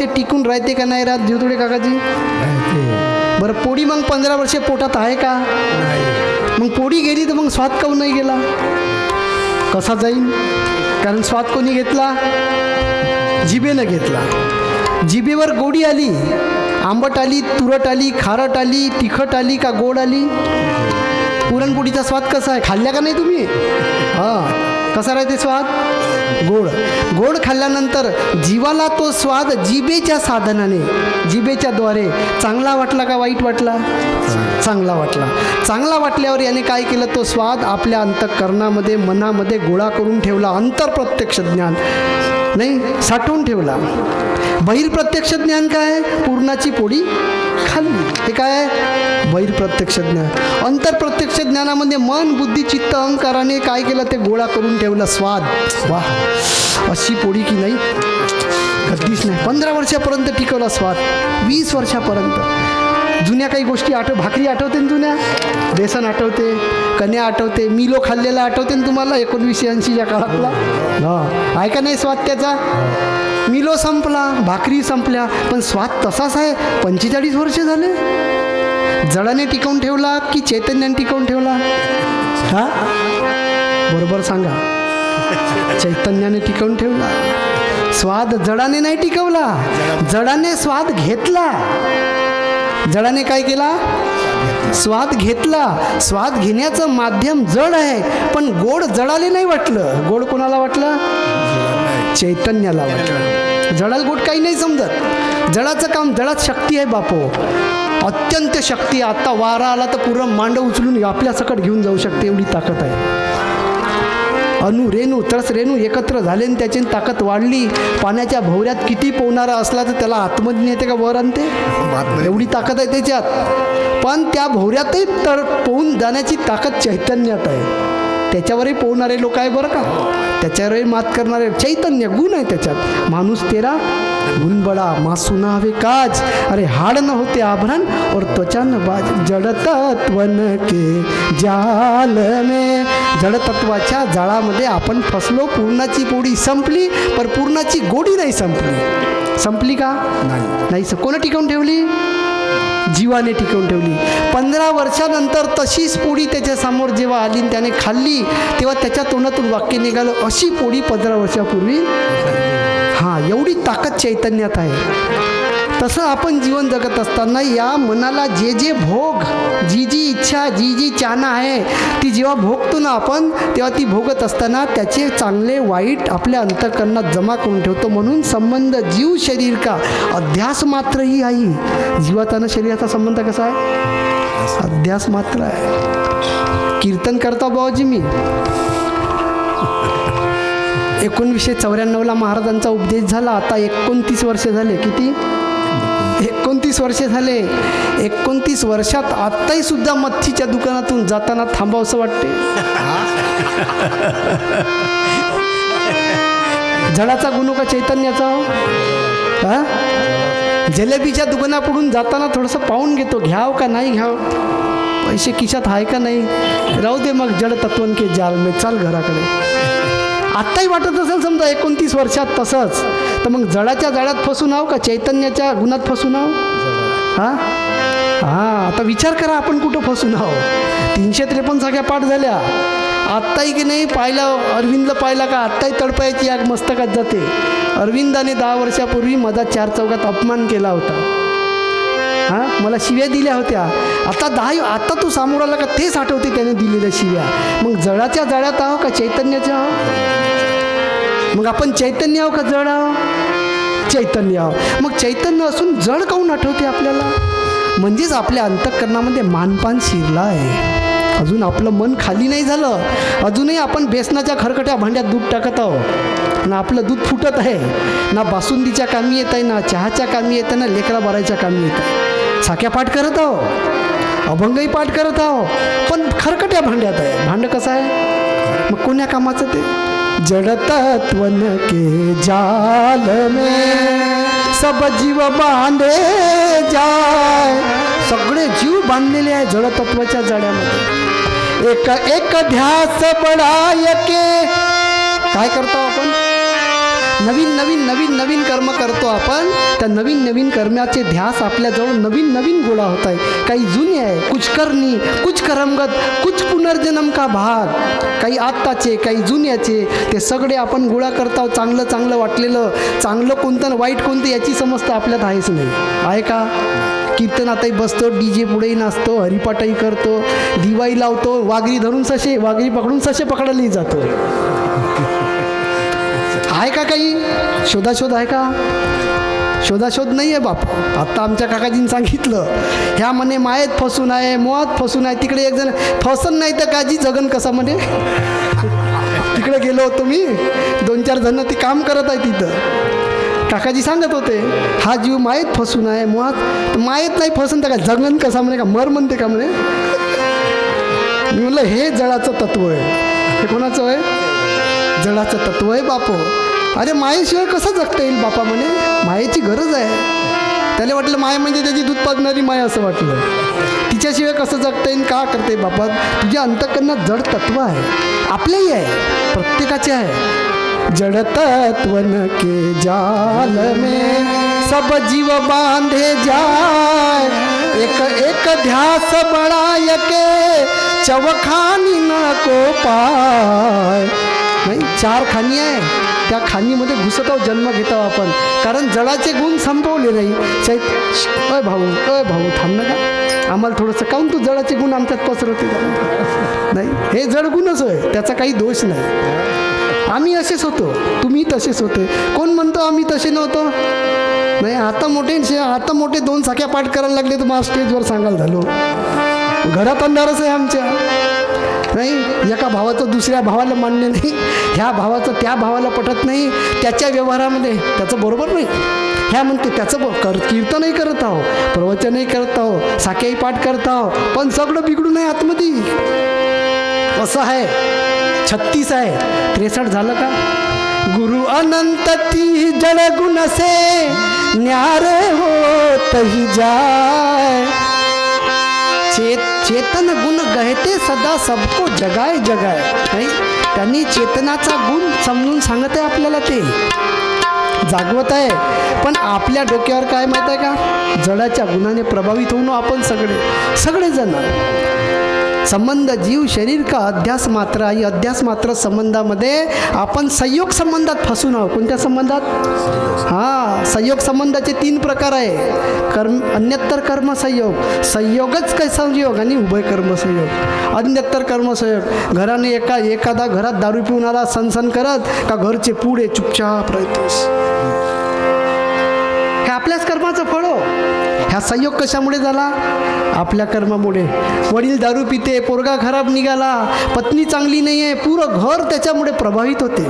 ते टिकून राहते का नाही राहत जीवतोडे काकाजी? बरं पोळी मग 15 वर्षे पोटात आहे का? मग पोळी गेली तर मग स्वाद काऊन नाही गेला? कसा जाईल? कारण स्वाद कोणी घेतला? जिभेनं घेतला. जिभेवर गोडी आली, आंबट आली, तुरट आली, खारट आली, तिखट आली का गोड आली? पुरणपोळीचा स्वाद कसा आहे? खाल्ल्या का नाही तुम्ही? हां, कसा राहते स्वाद? गोड. गोड खाल्ल्यानंतर जीवाला तो स्वाद जिभेच्या साधनाने, जिभेच्या द्वारे चांगला वाटला का वाईट वाटला? चांगला वाटला. चांगला वाटल्यावर याने काय केलं? तो स्वाद आपल्या अंतःकरणामध्ये, मनामध्ये गोळा करून ठेवला. अंतरप्रत्यक्ष ज्ञान नाही, साठवून ठेवला. बहिर्प्रत्यक्ष ज्ञान काय? पूर्णाची पोळी खाल्ली, हे काय? बहिर्प्रत्यक्ष ज्ञान. अंतरप्रत्यक्ष ज्ञानामध्ये मन, बुद्धी, चित्त, अहंकाराने काय केलं? ते गोळा करून ठेवलं स्वाद. वा, अशी पोळी की नाही कधीच नाही. 15 वर्षापर्यंत टिकवला स्वाद, 20 वर्षापर्यंत. जुन्या काही गोष्टी भाकरी आठवते ना जुन्या? बेसन आठवते, कन्या आठवते, मिलो खाल्लेला आठवते ना तुम्हाला 1980च्या काळातला? हां, आहे का नाही स्वाद त्याचा? मिलो संपला, भाकरी संपल्या, पण स्वाद तसाच आहे. 45 वर्ष झाले. जडाने टिकवून ठेवला की चैतन्याने टिकवून ठेवला? हा, बरोबर सांगा. चैतन्याने टिकवून ठेवला. स्वाद जडाने नाही टिकवला, जडाने स्वाद घेतला. जडाने काय केला? स्वाद घेतला. स्वाद घेण्याचं माध्यम जड आहे, पण गोड जडाले नाही वाटलं. गोड कोणाला वाटलं? चैतन्याला वाटलं. जडाला गोड काही नाही समजत. जडाचं काम, जडात शक्ती आहे बापो, अत्यंत शक्ती. आता वारा आला तर पूर्ण मांड उचलून आपल्या सकट घेऊन जाऊ शकते, एवढी ताकद आहे. अणु रेणू तरस रेणू एकत्र झाले आणि त्याची ताकद वाढली. पाण्याच्या भोवऱ्यात किती पोहणारा असला तर त्याला आतमध्ये नेते का वर आणते? एवढी ताकद आहे त्याच्यात. पण त्या भोवऱ्यातही तर पोहून जाण्याची ताकद चैतन्यात आहे. त्याच्यावरही पोहणारे लोक आहे बरं का, त्याच्यावरही मात करणारे चैतन्य गुण आहे त्याच्यात. माणूस तेरा गुण बडा मासुना हवे काज, अरे हाड न होते आभरण और त्वचा न बाज. जडतत्वन के जाल में, जडतत्वाच्या जाळामध्ये आपण फसलो. पूर्णाची पोळी संपली, पण पूर्णाची गोडी नाही संपली. संपली का? नाही. कोण टिकवून ठेवली? जीवाने टिकवून ठेवली. 15 वर्षानंतर तशीच पोळी त्याच्यासमोर जेव्हा आली त्याने खाल्ली, तेव्हा त्याच्या तोंडातून वाक्य निघालं, अशी पोळी 15 वर्षापूर्वी. हां, एवढी ताकद चैतन्यात आहे. तसं आपण जीवन जगत असताना या मनाला जे जे भोग, जी जी इच्छा, जी जी चाहना आहे ती जेव्हा भोगतो ना आपण, तेव्हा ती भोगत असताना त्याचे चांगले वाईट आपल्या अंतःकरणात जमा करून ठेवतो. म्हणून संबंध जीव शरीर का अध्यास मात्र ही आई. जीवाचा आणि शरीराचा संबंध कसा आहे? अध्यास मात्र आहे. कीर्तन करता बाबाजी मी 1994ला महाराजांचा उपदेश झाला. आता 29 वर्ष झाले. किती? 29 वर्षे झाले. 29 वर्षात आत्ताही सुद्धा मच्छीच्या दुकानातून जाताना थांबावंसं वाटते. जडाचा गुण का चैतन्याचा? हा, जलेबीच्या दुकानापुढून जाताना थोडंसं पाहून घेतो, घ्याव का नाही घ्याव, पैसे खिशात आहे का नाही, राहू दे मग जड तत्वन के जाल में, चाल घराकडे. आत्ताही वाटत असेल समजा 29 वर्षात तसंच, तर मग जडाच्या जाळ्यात फसून आहो का चैतन्याच्या गुणात फसून आहो? हां हां, आता विचार करा आपण कुठं फसून आहो. 353 सगळ्या पाठ झाल्या. आत्ताही की नाही पाहिला, अरविंदला पाहिला का? आत्ताही तडपायची आग मस्तकात जाते. अरविंदाने 10 वर्षापूर्वी माझा 4 चौघात अपमान केला होता. हां, मला शिव्या दिल्या होत्या. आता तू सामोर आला का तेच आठवते त्याने दिलेल्या शिव्या. मग जडाच्या जाळ्यात आहो का चैतन्याच्या आहो? मग आपण चैतन्य आहो का जड आहो? चैतन्य आहो. मग चैतन्य असून जड काहून आठवते आपल्याला? म्हणजेच आपल्या अंतःकरणामध्ये मानपान शिरला आहे. अजून आपलं मन खाली नाही झालं. अजूनही आपण बेसनाच्या खरकट्या भांड्यात दूध टाकत आहोत ना. आपलं दूध फुटत आहे ना. बासुंदीच्या कामी येत आहे ना, चहाच्या कामी येतं ना, लेकरा बाराच्या कामी येत आहे. साक्या पाठ करत आहो, अभंगही पाठ करत आहो, पण खरकट्या भांड्यात आहे. भांडं कसं आहे? मग कोण्या कामाचं ते? जडतत्वन के जाल में सब जीव बांधे जाय. सगळे जीव बांधलेले आहे जडतत्वाच्या जाळ्यामध्ये. एक एक ध्यास बळाय के. काय करतो आपण? नवीन नवीन नवीन नवीन कर्म करतो आपण. त्या नवीन नवीन कर्माचे ध्यास आपल्याजवळ नवीन नवीन गोळा होत आहे. काही जुने आहे, कुछ करनी कुछ करमगत कुछ पुनर्जन्म का भाग. काही आत्ताचे काही जुन्याचे ते सगळे आपण गोळा करतो. चांगलं चांगलं वाटलेलं, चांगलं कोणतं वाईट कोणतं याची समजतं आपल्यात आहेच नाही. आहे का? कीर्तनातही बसतो, DJ पुढेही नाचतो, हरिपाठही करतो, दिवाई लावतो, वाघरी धरून सशे, वाघरी पकडून सशे पकडायलाही जातो. आहे का काही शोधाशोध आहे का? शोधाशोध नाही आहे बाप. आत्ता आमच्या काकाजींनी सांगितलं, ह्या म्हणे मायेत फसून आहे, मोहात फसून आहे. तिकडे एक जण फसन नाही तर काजी जगन कसा म्हणे. तिकडे गेलो होतो मी, 2-4 जण ते काम करत आहे तिथं. काकाजी सांगत होते, हा जीव मायेत फसून आहे, मोहात. मायेत नाही फसून तर काय जगन कसा म्हणे, का मर म्हणते का म्हणे. मी म्हणलं हे जळाचं तत्व आहे. हे कोणाचं आहे? जळाचं तत्व आहे बापो. अरे मायेशिवाय कसं जगता येईल बापा म्हणे. मायेची गरज आहे. त्याला वाटलं माय म्हणजे त्याची दूध पाजणारी माय असं वाटलं. तिच्याशिवाय कसं जगता येईल, का करते बापा. तुझ्या अंतःकरणात जड तत्व आहे, आपल्याही आहे, प्रत्येकाचे आहे. जड़ तत्वन के जाल में सब जीव बांधे जाए, एक एक ध्यास बढ़ाय के चवखानी न को पाय. नाही, 4 खाणी आहे, त्या खाणीमध्ये घुसत आहोत, जन्म घेत आहोत आपण. कारण जडाचे गुण संपवले नाही. अय भाऊ थांब ना का, आम्हाला थोडंसं काहून तू जडाचे गुण आमच्यात पसरवते. नाही, हे जड गुणच आहे, त्याचा काही दोष नाही. आम्ही असेच होतो, तुम्ही तसेच होते. कोण म्हणतो आम्ही तसे नव्हतो? नाही, आता मोठे 2 साख्या पाठ करायला लागले तर मला स्टेजवर सांगायला झालो. घरात अंधारच आहे आमच्या. नाही, एका भावाचं दुसऱ्या भावाला मान्य नाही, ह्या भावाचं त्या भावाला पटत नाही. त्याच्या व्यवहारामध्ये त्याचं बरोबर नाही. ह्या म्हणते त्याचं कीर्तनही करत आहो, प्रवचनही करत आहो, साख्याही पाठ करत आहो, पण सगळं बिघडून आहे आतमध्ये. असं आहे. 36 आहे, 63 झालं का? गुरु अनंत ती जड़ गुण से न्यारे होत ही जाय, चेतन गुण गहते सदा सबको जगाय जगाय. नाही, त्यांनी चेतनाचा गुण समजून सांगत आहे आपल्याला, ते जागवत आहे. पण आपल्या डोक्यावर काय माहीत आहे का? जडाच्या गुणाने प्रभावित होऊन आपण सगळेजण. संबंध जीव शरीर का अध्यास मात्र. आणि अध्यास मात्र संबंधामध्ये आपण संयोग संबंधात फसून आहोत. कोणत्या संबंधात? हां, संयोग संबंधाचे 3 प्रकार आहे. अन्यत्तर कर्म संयोग, संयोगच काय संयोग, आणि उभय कर्म संयोग. अन्यत्तर कर्म संयोग, घराने एखादा घरात दारू पिऊन आला सनसन करत, का घरचे पुढे चुपचाप राहतोस, हे आपल्याच कर्माचं फळ हो. ह्या संयोग कशामुळे झाला? आपल्या कर्मामुळे. वडील दारू पिते, पोरगा खराब निघाला, पत्नी चांगली नाही आहे, पुरं घर त्याच्यामुळे प्रभावित होते.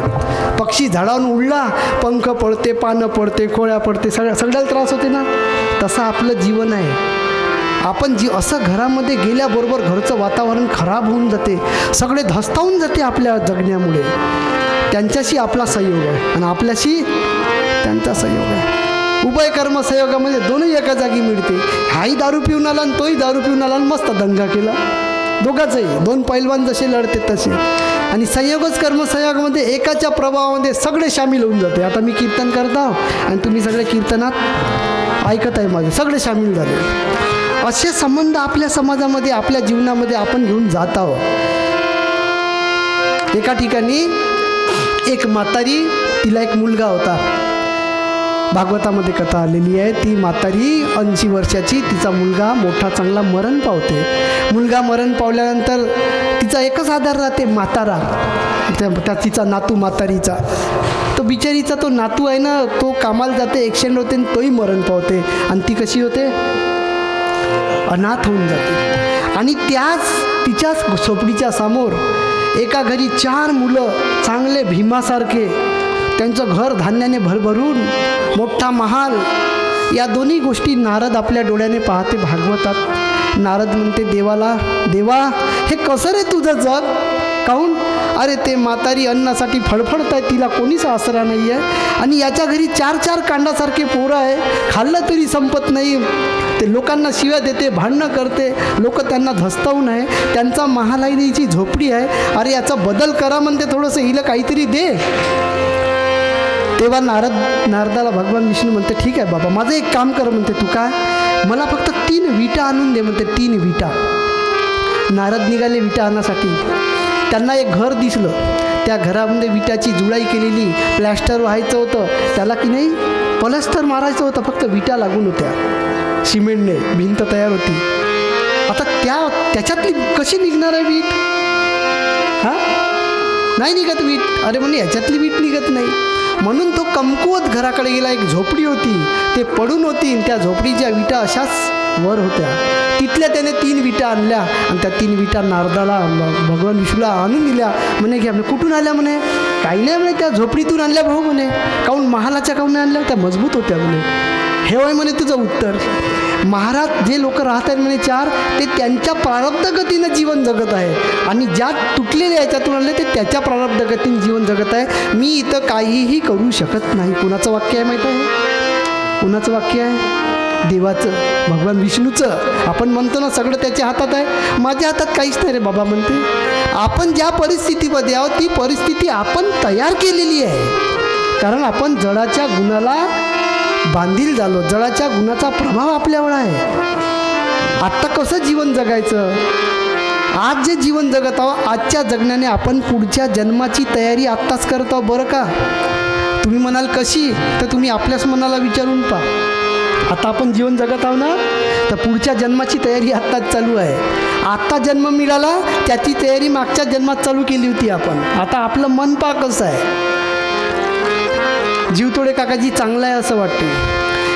पक्षी झाडावरून उडला, पंख पडते, पानं पडते, खोळ्या पडते, सगळ्याला त्रास होते ना. तसं आपलं जीवन आहे. आपण असं घरामध्ये गेल्याबरोबर घरचं वातावरण खराब होऊन जाते, सगळे धस्तावून जाते आपल्या जगण्यामुळे. त्यांच्याशी आपला संयोग आहे आणि आपल्याशी त्यांचा संयोग आहे. उभय कर्म संयोगामध्ये दोन्ही एका जागी मिळते. हाही दारू पिऊन आला आणि तोही दारू पिऊन आला आणि मस्त दंगा केला. दोघांचंही 2 पैलवान जसे लढते तसे. आणि संयोगच कर्मसंयोगामध्ये एकाच्या प्रभावामध्ये सगळे सामील होऊन जाते. आता मी कीर्तन करत आहो आणि तुम्ही सगळे कीर्तनात ऐकत आहे, माझे सगळे सामील झाले. असे संबंध आपल्या समाजामध्ये, आपल्या जीवनामध्ये आपण घेऊन जात आहोत. एका ठिकाणी एक म्हातारी, तिला एक मुलगा होता. भागवतामध्ये कथा आलेली आहे. ती म्हातारी 80 वर्षाची, तिचा मुलगा मोठा चांगला मरण पावते. मुलगा मरण पावल्यानंतर तिचा एकच आधार राहते, म्हातारा. त्या तिचा नातू म्हातारीचा, तो बिचारीचा तो नातू आहे ना, तो कामाला जाते, ॲक्सिडेंट होते आणि तोही मरण पावते. आणि ती कशी होते? अनाथ होऊन जाते. आणि तिच्याच झोपडीच्या समोर एका घरी 4 मुलं चांगले भीमासारखे, त्यांचं घर धान्याने भरभरून, मोठा महाल. या दोन्ही गोष्टी नारद आपल्या डोळ्याने पाहते भागवतात. नारद म्हणते देवाला, देवा हे कसं रे तुझं जग? काहून? अरे ते म्हातारी अन्नासाठी फडफडत आहे, तिला कोणीच आसरा नाही आहे. आणि याच्या घरी 4 कांडासारखे पोरं आहे, खाल्लं तरी संपत नाही. ते लोकांना शिव्या देते, भांडणं करते, लोक त्यांना धस्तावून आहे. त्यांचा महालाईनीची झोपडी आहे. अरे याचा बदल करा म्हणते, थोडंसं हिला काहीतरी दे. तेव्हा नारदाला भगवान विष्णू म्हणते, ठीक आहे बाबा, माझं एक काम कर म्हणते, तू काय, मला फक्त 3 विटा आणून दे म्हणते, 3 विटा. नारद निघाले विटा आणण्यासाठी. त्यांना एक घर दिसलं. त्या घरामध्ये विटाची जुळाई केलेली, प्लॅस्टर व्हायचं होतं, त्याला की नाही पलस्तर मारायचं होतं, फक्त विटा लागून होत्या, सिमेंटने भिंत तयार होती. आता त्याच्यातली कशी निघणार आहे वीट? हां, नाही निघत वीट. अरे म्हणजे ह्याच्यातली वीट निघत नाही. म्हणून तो कमकुवत घराकडे गेला. एक झोपडी होती, ते पडून होती, त्या झोपडीच्या विटा अशाच वर होत्या. तिथल्या त्याने 3 विटा आणल्या आणि त्या 3 विटा नारदाला भगवान विष्णूला आणून दिल्या. म्हणे की आपल्या कुठून आल्या म्हणे? काही नाही म्हणे, त्या झोपडीतून आणल्या भाऊ म्हणे. काहून महालाच्या काहून आणल्या? त्या मजबूत होत्या म्हणे. हे होय म्हणे तुझं उत्तर. महाराज जे लोक राहत आहेत म्हणे 4, ते त्यांच्या प्रारब्ध गतीनं जीवन जगत आहे आणि ज्या तुटलेल्या याच्यातून आणले ते त्याच्या प्रारब्ध गतीने जीवन जगत आहे. मी इथं काहीही करू शकत नाही. कुणाचं वाक्य आहे माहीत आहे? कुणाचं वाक्य आहे? देवाचं, भगवान विष्णूचं. आपण म्हणतो ना सगळं त्याच्या हातात आहे. माझ्या हातात काहीच नाही रे बाबा म्हणते. आपण ज्या परिस्थितीमध्ये आहोत ती परिस्थिती आपण तयार केलेली आहे, कारण आपण जडाच्या गुणाला बांधील झालो. जडाच्या गुणाचा प्रभाव आपल्यावर आहे. आत्ता कसं जीवन जगायचं? आज जे जीवन जगत आहोत, आजच्या जगण्याने आपण पुढच्या जन्माची तयारी आत्ताच करत आहोत बरं का. तुम्ही म्हणाल कशी, तर तुम्ही आपल्याच मनाला विचारून पहा. आता आपण जीवन जगत आहोत ना, तर पुढच्या जन्माची तयारी आत्ताच चालू आहे. आत्ता जन्म मिळाला, त्याची तयारी मागच्या जन्मात चालू केली होती आपण. आता आपलं मन पहा कसं आहे. जीवतोडे काकाजी चांगला आहे असं वाटते,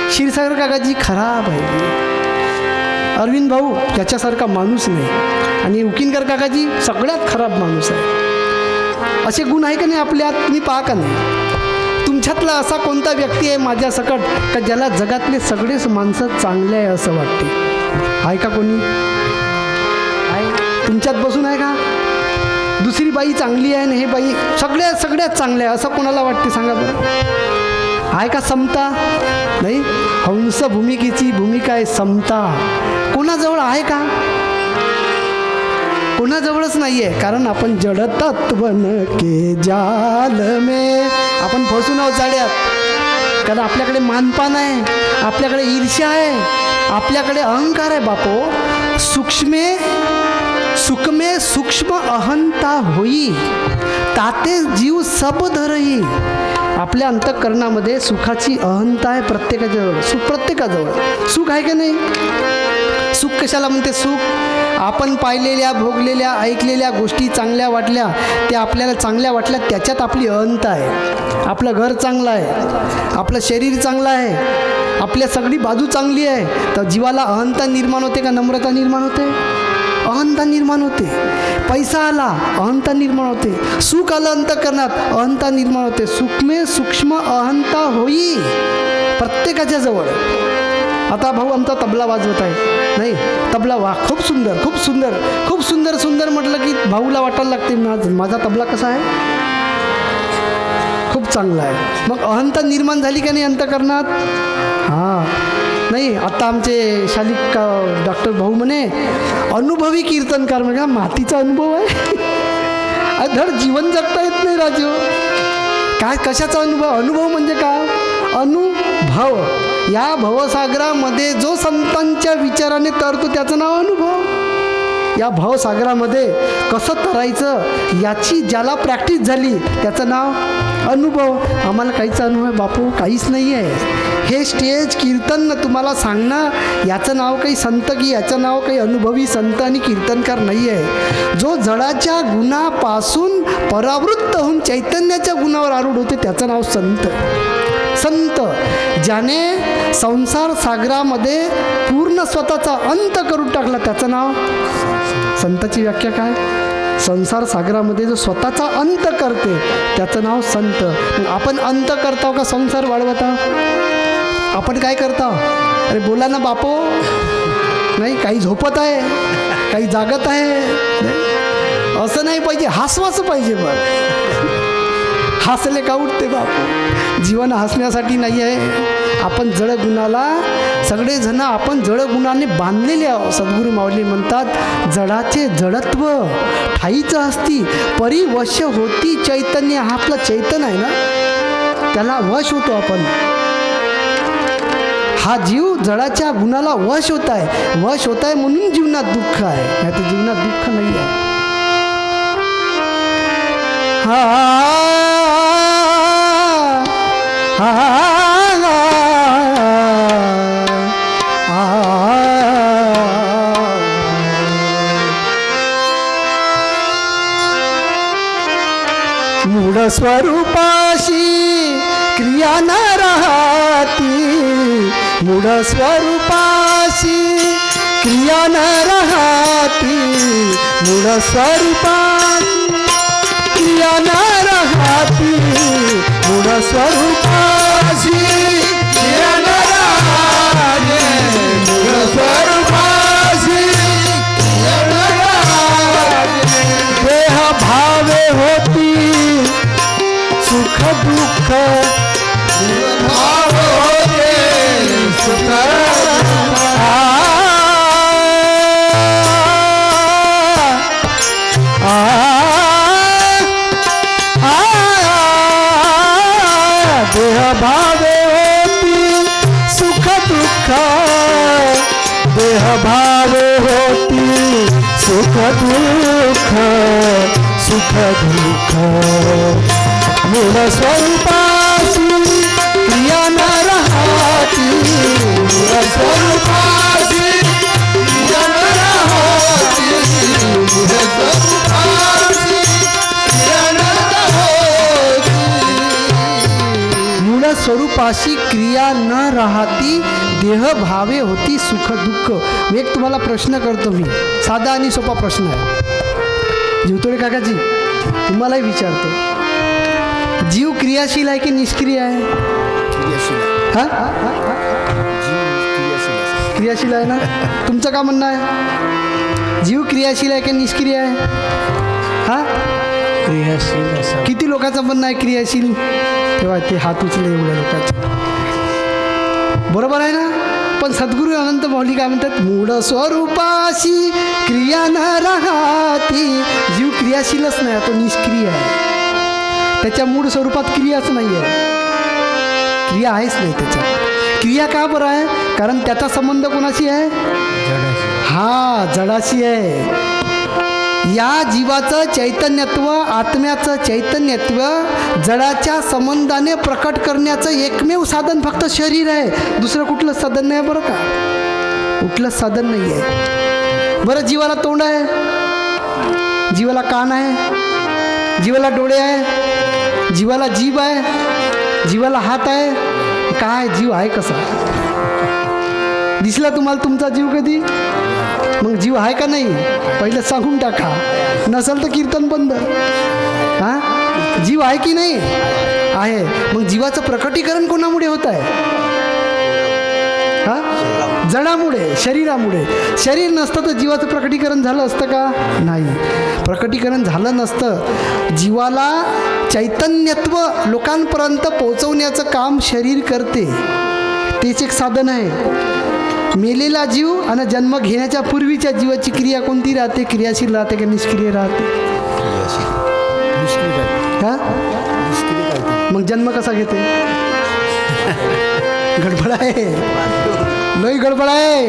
क्षीरसागर काकाजी खराब आहे, अरविंद भाऊ त्याच्यासारखा माणूस नाही, आणि उकिनकर काकाजी सगळ्यात खराब माणूस आहे. असे गुण आहे का नाही आपल्यात? तुम्ही पहा का नाही? तुमच्यातला असा कोणता व्यक्ती आहे माझ्या सकट का ज्याला जगातले सगळेच माणसं चांगले आहे असं वाटते? आहे का कोणी? आहे तुमच्यात बसून आहे का? दुसरी बाई चांगली आहे आणि हे बाई सगळ्यात चांगल्या आहे असं कोणाला वाटते सांगा बरं? आहे का समता? नाही. हंस भूमिकेची भूमिका आहे समता. कोणाजवळ आहे का? कोणाजवळच नाही आहे. कारण आपण जडतत्वन के जाल में आपण फसून आहोत जाड्यात. कारण आपल्याकडे मानपान आहे, आपल्याकडे ईर्ष्या आहे, आपल्याकडे अहंकार आहे बापो. सुखमे सूक्ष्म अहंता होई, ताते जीव सब धरई. आपल्या अंतःकरणामध्ये सुखाची अहंता आहे प्रत्येकाजवळ. प्रत्येकाजवळ सुख आहे का नाही? सुख कशाला म्हणते? सुख आपण पाहिलेल्या, भोगलेल्या, ऐकलेल्या गोष्टी चांगल्या वाटल्या, त्या आपल्याला चांगल्या वाटल्या, त्याच्यात आपली अहंता आहे. आपलं घर चांगलं आहे, आपलं शरीर चांगलं आहे, आपल्या सगळी बाजू चांगली आहे, तर जीवाला अहंता निर्माण होते का नम्रता निर्माण होते? अहंता निर्माण होते. पैसा आला, अहंता निर्माण होते. सुख आलं अंतःकरणात, अहंता निर्माण होते. सुखमे सूक्ष्म अहंता होई प्रत्येकाच्या जवळ. आता भाऊ आमचा तबला वाजवत आहे, नाही तबला वा खूप सुंदर, खूप सुंदर, खूप सुंदर सुंदर म्हटलं की भाऊला वाटायला लागते माझा तबला कसा आहे, खूप चांगला आहे. मग अहंता निर्माण झाली का नाही अंतःकरणात? हां, नाही. आता आमचे शालिक डॉक्टर भाऊ म्हणे अनुभवी कीर्तनकार. म्हणजे मातीचा अनुभव आहे. धड जीवन जगता येत नाही राजू. काय कशाचा अनुभव? अनुभव म्हणजे काय? अनुभव. या भवसागरामध्ये जो संतांच्या विचाराने तरतो त्याचं नाव अनुभव. या भवसागरामध्ये कसं तरायचं याची ज्याला प्रॅक्टिस झाली त्याचं नाव अनुभव. आम्हाला काहीच अनुभव आहे बापू, काहीच नाही आहे. हे स्टेज कीर्तन तुम्हाला सांगणं याचं नाव काही संत की याचं नाव काही अनुभवी संत आणि कीर्तनकार नाही आहे. जो जडाच्या गुणापासून परावृत्त होऊन चैतन्याच्या गुणावर आरूढ होते त्याचं नाव संत. संत ज्याने संसार सागरामध्ये पूर्ण स्वतःचा अंत करून टाकला त्याचं नाव संताची व्याख्या काय? संसार सागरामध्ये जो स्वतःचा अंत करते त्याचं नाव संत. आपण अंत करतो का संसार वाढवता? आपण काय करता? अरे बोला ना बापो. नाही, काही झोपत आहे, काही जागत आहे. असं नाही पाहिजे, हसवाचं पाहिजे. बरं हसले का उठते बापू? जीवन हसण्यासाठी नाही आहे. आपण जडगुणाला सगळेजण आपण जडगुणाने बांधलेले आहोत. सद्गुरू माऊली म्हणतात जडाचे जडत्व ठाईचं असती परिवश होती चैतन्य. हा आपलं चैतन्य आहे ना, त्याला वश होतो आपण. हा जीव जडाच्या गुणाला वश होत आहे. वश होत आहे म्हणून जीवनात दुःख आहे, नाही तर जीवनात दुःख नाही आहे. मूळ स्वरूपाशी क्रिया न राहती, मूळ स्वरूपाशी क्रिया न राहती, मूळ स्वरूपाशी क्रिया न राहती, मूळ स्वरूपाशी क्रिया न राहती, मूळ स्वरूपाशी क्रिया न राहती. देह भावे होती सुख दुःख, भाव होते सुख देह भावे होती सुख दुःख, देह भावे होती सुख दुःख, सुख दुःख. मूळ स्वरूपाशी क्रिया न राहती, मूळ स्वरूपाशी क्रिया न राहती, मूळ स्वरूपाशी क्रिया न राहती. मूळ स्वरूपाशी क्रिया न राहती, देह भावे होती सुख दुःख. एक तुम्हाला प्रश्न करतो मी, साधा आणि सोपा प्रश्न आहे. जीवतोडे काकाजी तुम्हालाही विचारतो, जीव क्रियाशील आहे की निष्क्रिय आहे? क्रियाशील आहे. हा जीव क्रियाशील आहे. क्रियाशील आहे ना? तुमचं का म्हणणं आहे? जीव क्रियाशील आहे की निष्क्रिय आहे? हा क्रियाशील असा. किती लोकांचं म्हणणं आहे क्रियाशील? तेव्हा ते हात उचले एवढ्या लोकांचे. बरोबर आहे ना? पण सद्गुरू अनंत माऊली काय म्हणतात? मूळ स्वरूपाशी क्रिया न राहती. जीव क्रियाशीलच नाही, तो निष्क्रिय आहे. त्याच्या मूळ स्वरूपात क्रियाच नाही आहे, क्रिया आहेच नाही त्याच्यात. क्रिया का बरं आहे? कारण त्याचा संबंध कोणाशी आहे? हा, जडाशी आहे. या जीवाचं चैतन्यत्व, आत्म्याचं चैतन्यत्व जडाच्या संबंधाने प्रकट करण्याचं एकमेव साधन फक्त शरीर आहे. दुसरं कुठलंच साधन नाही बरं का, कुठलंच साधन नाही आहे. बरं, जीवाला तोंड आहे, जीवाला कान आहे, जीवाला डोळे आहे, जीवाला जीभ आहे, जीवाला हात आहे. काय जीव आहे कसा? दिसला तुम्हाला तुमचा जीव कधी? मग जीव आहे का नाही पहिलं सांगून टाका, नसेल तर कीर्तन बंद. हां, जीव आहे की नाही? आहे. मग जीवाचं प्रकटीकरण कोणामुळे होत आहे? हां, जडामुळे, शरीरामुळे. शरीर नसतं तर जीवाचं प्रकटीकरण झालं असतं का? नाही, प्रकटीकरण झालं नसतं. जीवाला चैतन्यत्व लोकांपर्यंत पोहोचवण्याचं काम शरीर करते, तेच एक साधन आहे. मेलेला जीव आणि जन्म घेण्याच्या पूर्वीच्या जीवाची क्रिया कोणती राहते? क्रियाशील राहते की निष्क्रिय राहते? हां, मग जन्म कसा घेते? गडबड आहे, लई गडबड आहे.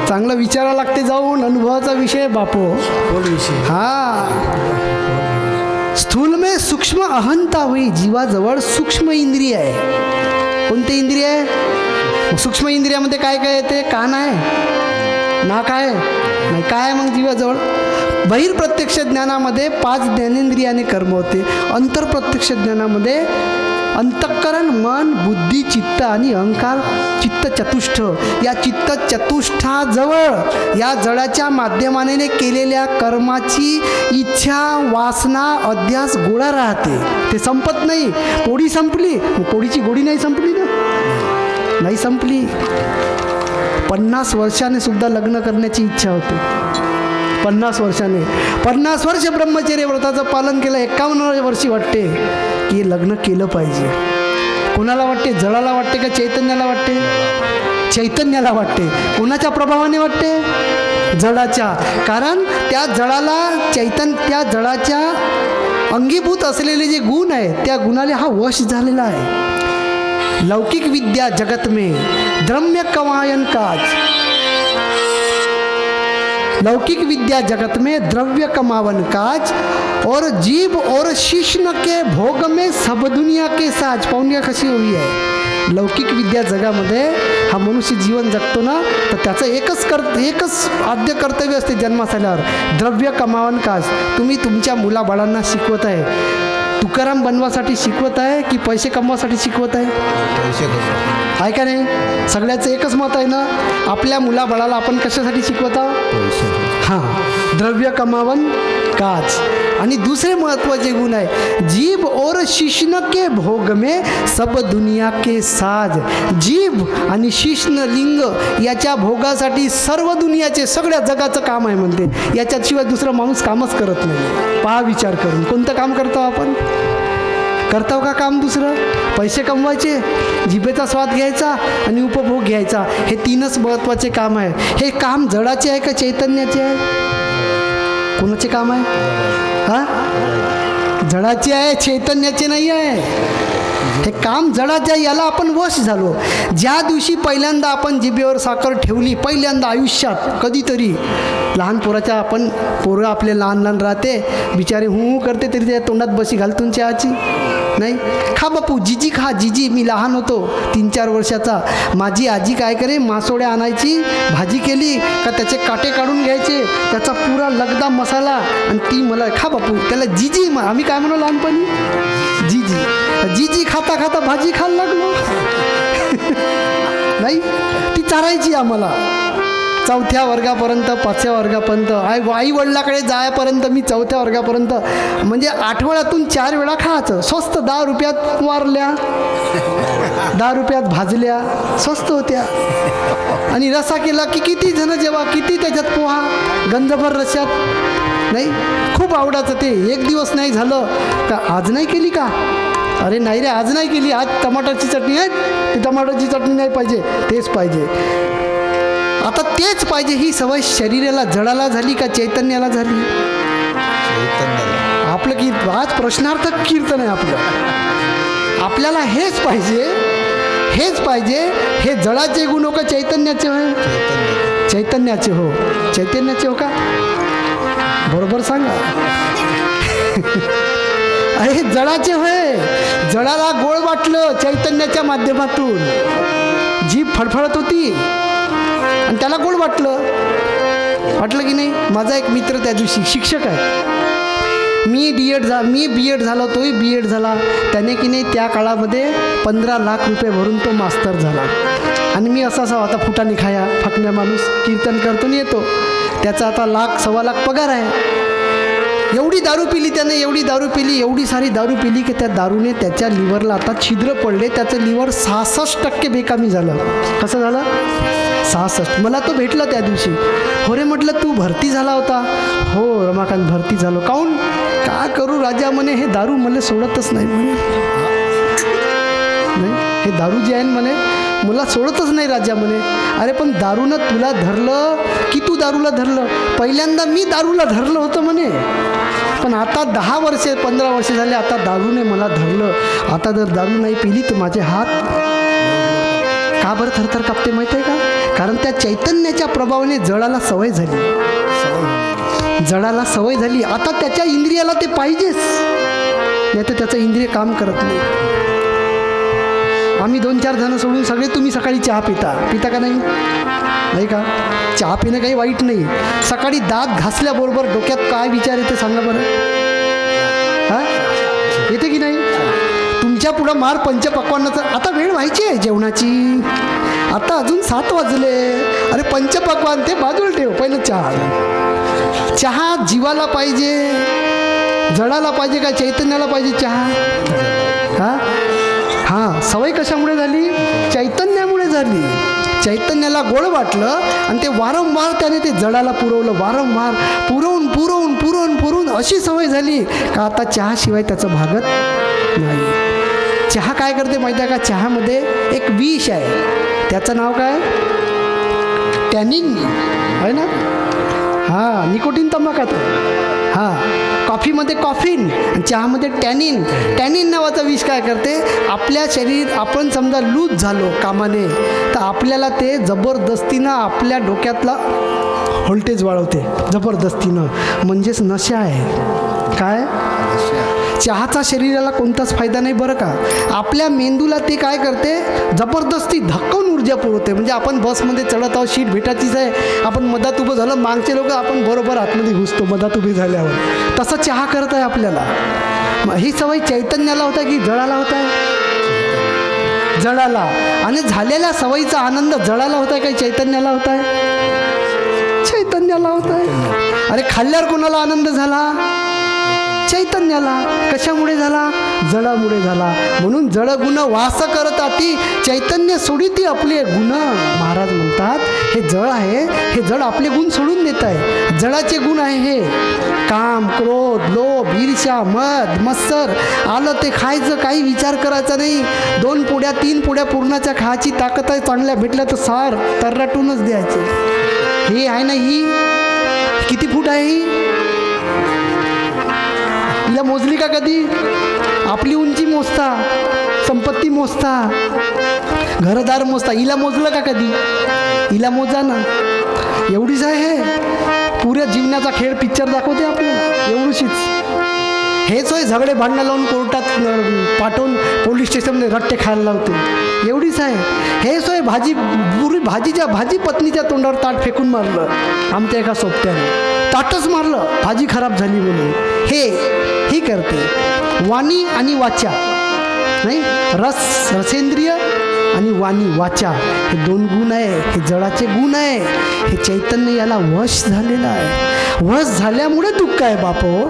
चांगलं विचारावं लागते जाऊन. अनुभवाचा विषय बापो. हा, स्थूल में सूक्ष्म अहंता होई. जीवाजवळ सूक्ष्म इंद्रिय आहे. कोणते इंद्रिय आहे? सूक्ष्म इंद्रियामध्ये काय काय येते? कान आहे, नाक आहे, नाही काय आहे मग जीवाजवळ? बहिर्प्रत्यक्ष ज्ञानामध्ये 5 ज्ञानेंद्रियाने कर्म होते. अंतरप्रत्यक्ष ज्ञानामध्ये अंतःकरण, मन, बुद्धी, चित्त आणि अहंकार, चित्त चतुष्ठ. या चित्त चतुष्ठाजवळ या जडाच्या माध्यमाने केलेल्या कर्माची इच्छा, वासना, अध्यास गोळा राहते. ते संपत नाही. पोळी संपली, पोळीची गोडी नाही संपली ना? नाही संपली. 50 वर्षाने सुद्धा लग्न करण्याची इच्छा होते. 50 वर्षाने, 50 वर्ष ब्रह्मचर्य व्रताचं पालन केलं, 51 वर्षी वाटते की लग्न केलं पाहिजे. कोणाला वाटते? जडाला वाटते का चैतन्याला वाटते? चैतन्याला वाटते. कोणाच्या प्रभावाने वाटते? जडाच्या. कारण त्या जडाला त्या जडाच्या अंगीभूत असलेले जे गुण आहे त्या गुणाला हा वश झालेला आहे. लौकिक विद्या जगत में द्रव्य कमायन काज, लौकिक विद्या जगत में द्रव्य कमावन काज, और जीव और शिष्ण के भोग में सब दुनिया के साज. पाहुण्या कशी होई आहे. लौकिक विद्या जगामध्ये हा मनुष्य जीवन जगतो ना, तर त्याचं एकच आद्य कर्तव्य असते जन्मास आल्यावर, द्रव्य कमावन काज. तुम्ही तुमच्या मुलाबाळांना शिकवत आहे, तुकाराम बनवासाठी शिकवत आहे की पैसे कमवासाठी शिकवत आहे? पैसे कमवा. आहे का नाही? सगळ्याचं एकच मत आहे ना. आपल्या मुलाबाळाला आपण कशासाठी शिकवत आहोत? पैसे. हां, द्रव्य कमावन काज. आणि दुसरे महत्त्वाचे गुण आहे, जीव और शिष्ण के भोग में सब दुनिया के साज. जीव आणि शिष्ण लिंग याच्या भोगासाठी सर्व दुनियाचे सगळ्या जगाचं काम आहे म्हणते. याच्याशिवाय दुसरा माणूस कामच करत नाही. पहा विचार करून कोणतं काम करतो आपण? करतो का काम दुसरं? पैसे कमवायचे, जिभेचा स्वाद घ्यायचा आणि उपभोग घ्यायचा, हे तीनच महत्त्वाचे काम आहे. हे काम जडाचे आहे का चैतन्याचे आहे? कोणाचे काम आहे? हां, जडाचे आहे, चैतन्याचे नाही आहे. हे काम जडाचे आहे, याला आपण वश झालो. ज्या दिवशी पहिल्यांदा आपण जिभेवर साखर ठेवली, पहिल्यांदा आयुष्यात कधीतरी, लहान पोराच्या पोरं आपले लहान लहान राहते, बिचारे हू करते तरी त्या तोंडात बशी घालतून चहाची नाही. खा बापू, जिजी खा, जिजी. मी लहान होतो 3-4 वर्षाचा, माझी आजी काय करे, मासोळ्या आणायची, भाजी केली का त्याचे काटे काढून घ्यायचे, त्याचा पुरा लगदा मसाला, आणि ती मला खा बापू, त्याला जिजी. आम्ही काय म्हणू लहानपणी? जिजी. जिजी खाता खाता भाजी खायला लागलो. नाही, ती चारायची आम्हाला 4थ्या वर्गापर्यंत, 5व्या वर्गापर्यंत. आई वडिलाकडे जायपर्यंत मी 4थ्या वर्गापर्यंत, म्हणजे आठवड्यातून 4 वेळा खायचं. स्वस्त 10 रुपयात वारल्या, 10 रुपयात भाजल्या, स्वस्त होत्या. आणि रसा केला की किती जण जेव्हा, किती त्याच्यात पोहा, गंजभर रश्यात. नाही, खूप आवडायचं ते. एक दिवस नाही झालं का, आज नाही केली का? अरे नाही रे, आज नाही केली, आज टमाटरची चटणी आहे, ती टमाटरची चटणी नाही पाहिजे, तेच पाहिजे. आता तेच पाहिजे. ही सवय शरीराला, जडाला झाली का चैतन्याला झाली? आपलं की आज प्रश्नार्थक कीर्तन आहे आपलं. आपल्याला हेच पाहिजे, हेच पाहिजे. हे जडाचे गुण हो का चैतन्याचे हो? चैतन्याचे हो. चैतन्याचे हो का? बरोबर सांगा. अरे जडाचे होय. जडाला गोड वाटलं चैतन्याच्या माध्यमातून, जीभ फडफडत होती आणि त्याला गोड वाटलं की नाही. माझा एक मित्र त्या दिवशी शिक्षक आहे, मी बी एड झालो, तोही बी एड झाला. त्याने की नाही त्या काळामध्ये 15 लाख रुपये भरून तो मास्तर झाला. आणि मी असा आता फुटाने खाया फाकण्या माणूस, कीर्तन करतो आणि येतो. त्याचा आता 1.25 लाख पगार आहे. एवढी दारू पिली त्याने, एवढी दारू पिली, एवढी सारी दारू पिली की त्या दारूने त्याच्या लिव्हरला आता छिद्र पडले. त्याचं लिव्हर 66% बेकामी झालं. कसं झालं? 66. मला तो भेटला त्या दिवशी. हो रे म्हटलं, तू भरती झाला होता? हो रमाकांत, भरती झालो. काहून? का करू राजा म्हणे, हे दारू मला सोडतच नाही म्हणे. नाही, हे दारू जे आहे म्हणे मला सोडतच नाही राजा म्हणे. अरे पण दारूनं तुला धरलं की तू दारूला धरलं? पहिल्यांदा मी दारूला धरलं होतं म्हणे, पण आता 10 वर्षे 15 वर्षे झाले, आता दारूने मला धरलं. आता जर दारू नाही पिली तर माझे हात का बरं थरथर कापते माहीत आहे का? कारण त्या चैतन्याच्या प्रभावाने जडाला सवय झाली. जडाला सवय झाली. आता त्याच्या इंद्रियाला ते पाहिजेच, नाही तर त्याचं इंद्रिय काम करत नाही. आम्ही 2-4 जण सोडून सगळे तुम्ही सकाळी चहा पिता का नाही? नाही का? चहा पिणं काही वाईट नाही. सकाळी दात घासल्याबरोबर डोक्यात काय विचार येते सांगा बरं? हां, येते की नाही? तुमच्या पुढं मार पंचपक्वान्नाचं. आता वेळ व्हायची आहे जेवणाची, आता अजून 7 वाजले. अरे पंचपक्वान्न ते बाजूला ठेव, पहिलं चहा. चहा जीवाला पाहिजे, जडाला पाहिजे का चैतन्याला पाहिजे चहा? हां हां, सवय कशामुळे झाली? चैतन्यामुळे झाली. चैतन्याला गोड वाटलं आणि ते वारंवार त्याने ते जडाला पुरवलं. वारंवार पुरवून पुरवून पुरवून पुरवून अशी सवय झाली का आता चहाशिवाय त्याचं भागत नाही. चहा काय करते माहिती आहे का? चहामध्ये एक विष आहे, त्याचं नाव काय? टॅनिन आहे ना. हां, निकोटीन तंबाखू. हां, कॉफीमध्ये कॉफीन, चहामध्ये टॅनिन. टॅनिन नावाचा विष काय करते, आपल्या शरीर आपण समजा लूज झालो कामाने तर आपल्याला ते जबरदस्तीनं आपल्या डोक्यातला व्होल्टेज वाढवते जबरदस्तीनं, म्हणजेच नशा आहे. काय, चहाचा शरीराला कोणताच फायदा नाही बरं का. आपल्या मेंदूला ते काय करते, जबरदस्ती धक्कून ऊर्जा पुरवते. म्हणजे आपण बसमध्ये चढत आहोत, सीट भेटायचीच आहे, आपण मधात उभं झालं, मागचे लोक आपण बरोबर आतमध्ये घुसतो मधात उभी झाल्यावर. तसं चहा करत आहे आपल्याला. ही सवय चैतन्याला होत आहे की जळाला होत आहे? जळाला. आणि झालेल्या सवयीचा आनंद जळाला होत आहे काही चैतन्याला होत आहे? चैतन्याला होत आहे. अरे खाल्ल्यावर कोणाला आनंद झाला? चैतन्याला. कशामुळे झाला? जडामुळे झाला. म्हणून जड गुण वास करताती, चैतन्य सोडिती आपले गुण. महाराज म्हणतात हे जड आहे, हे जड आपले गुण सोडून देत आहे. जडाचे गुण आहे हे काम, क्रोध, लोभ, ईर्ष्या, मद, मत्सर. आलं ते खायचं, काही विचार करायचा नाही. 2 पोळ्या 3 पोळ्या पूर्णाच्या खायची ताकद आहे, चांगल्या भेटल्या तर सार तर्राटूनच द्यायचे. हे आहे ना, ही किती फूट आहे ही? हिला मोजली का कधी? आपली उंची मोजता, संपत्ती मोजता, घरदार मोजता, हिला मोजलं का कधी? हिला मोजा ना. एवढीच आहे हे. पुऱ्या जीवनाचा खेळ पिक्चर दाखवते आपल्याला, एवढीशीच. हेच होय झगडे भांडणं लावून कोर्टात पाठवून पोलीस स्टेशनमध्ये रट्टे खायला लावते, एवढीच आहे. हेच होय भाजी पत्नीच्या तोंडावर ताट फेकून मारलं आमच्या एका सोबत्याने. ताटच मारलं, भाजी खराब झाली म्हणून. ही करते. वाणी आणि वाचा, नाही, रसेंद्रिय आणि वाणी वाचा, हे 2 गुण आहे. हे जडाचे गुण आहे. हे चैतन्य याला वश झालेलं आहे. वश झाल्यामुळे दुःख आहे बापो.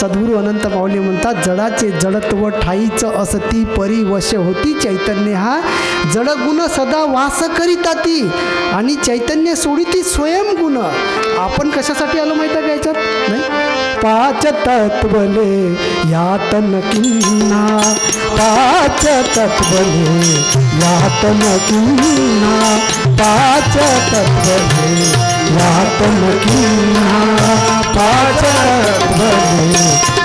सद्गुरू अनंत माऊली म्हणतात, जडाचे जडत्व ठाईचं असती परी वश होती चैतन्य हा. जडगुण सदा वास करीताती आणि चैतन्य सोडिती स्वयंगुण. आपण कशासाठी आलो माहिती आहे का याच्यात? नाही, 5 तत्वले यात न किन्ना, 5 तत्वले यात न किन्ना, 5 तत्वले यात न किन्ना, 5 तत्वले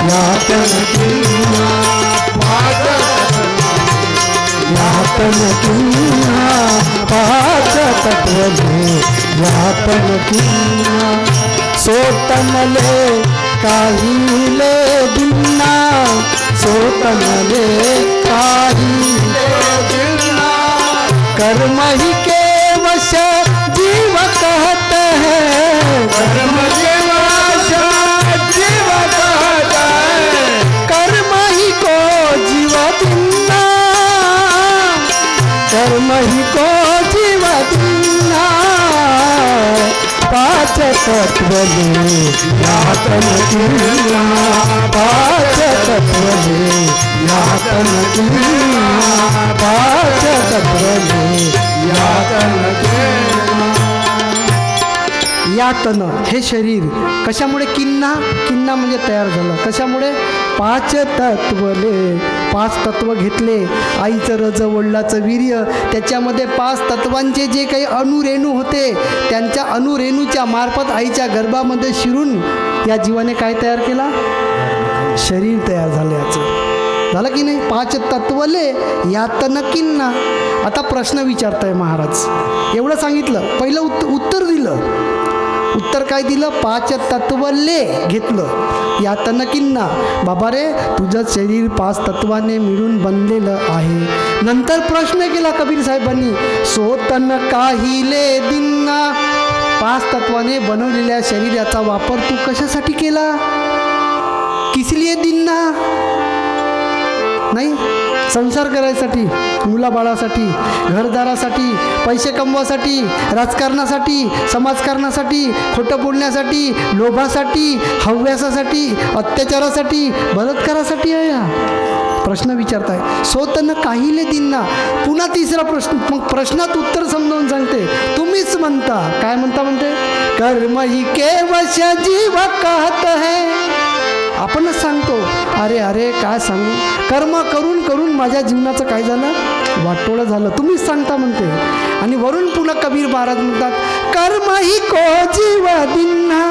यात न किन्ना, 5 यात न किन्ना, 5 तत्वले यात न किन्ना. सोतनले काहिले दिन्ना, सोतनले काहिले दिन्ना, कर्म ही के वश जीव कहत है, कर्म के वश जीव कहत है, कर्म ही को जीव दिन्ना, कर्म ही को जीव दिन्ना. 5 तत्वले यात न किन्ना, 5 तत्वले यात न किन्ना, 5 तत्वले यात न किन्ना. यातनं हे शरीर कशामुळे किन्ना? किन्ना म्हणजे तयार झालं. कशामुळे? 5 तत्वले, 5 तत्व घेतले. आईचं रज, वडिलाचं वीर्य, त्याच्यामध्ये 5 तत्वांचे जे काही अणुरेणू होते, त्यांच्या अणुरेणूच्या मार्फत आईच्या गर्भामध्ये शिरून या जीवाने काय तयार केला? शरीर तयार झालं. याचं झालं की नाही? 5 तत्वले यातनं किन्ना. आता प्रश्न विचारताय महाराज. एवढं सांगितलं, पहिलं उत्तर दिलं. उत्तर काय दिलं? 5 तत्वले घेतलं, यातनं किन्ना. बाबा रे, तुझं शरीर 5 तत्वाने मिळून बनलेलं आहे. नंतर प्रश्न केला कबीर साहेबांनी, सोतन काहिले दिन्ना. 5 तत्वाने बनवलेल्या शरीराचा वापर तू कशासाठी केला? किसलिये दिन्ना? नाही, संसार करायसाठी, मुलाबाळासाठी, घरदारासाठी, पैसे कमवासाठी, राजकारणासाठी, समाजकारणासाठी, खोटं बोलण्यासाठी, लोभासाठी, हव्यासासाठी, अत्याचारासाठी, बलात्कारासाठी आहे हा प्रश्न विचारताय. सोतन काहिले दिन्ना. पुन्हा तिसरा प्रश्न, मग प्रश्नात उत्तर समजावून सांगते. तुम्हीच म्हणता, काय म्हणते? कर्म ही केवश जीव कहत है. आपणच सांगतो, अरे काय सांगू, कर्म करून करून माझ्या जीवनाचं काय झालं? वाटोळं झालं. तुम्हीच सांगता म्हणते. आणि वरून पुन्हा कबीर महाराज म्हणतात, कर्म ही को जीव दिन्ना.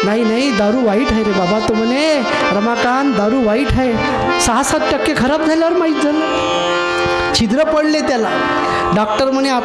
नाही नाही दारू वाईट आहे रे बाबा. तो म्हणे रमाकांत दारू वाईट आहे. 6-7% खराब झाल्यावर माहीत झालं. छिद्र पडले त्याला. डॉक्टर म्हणे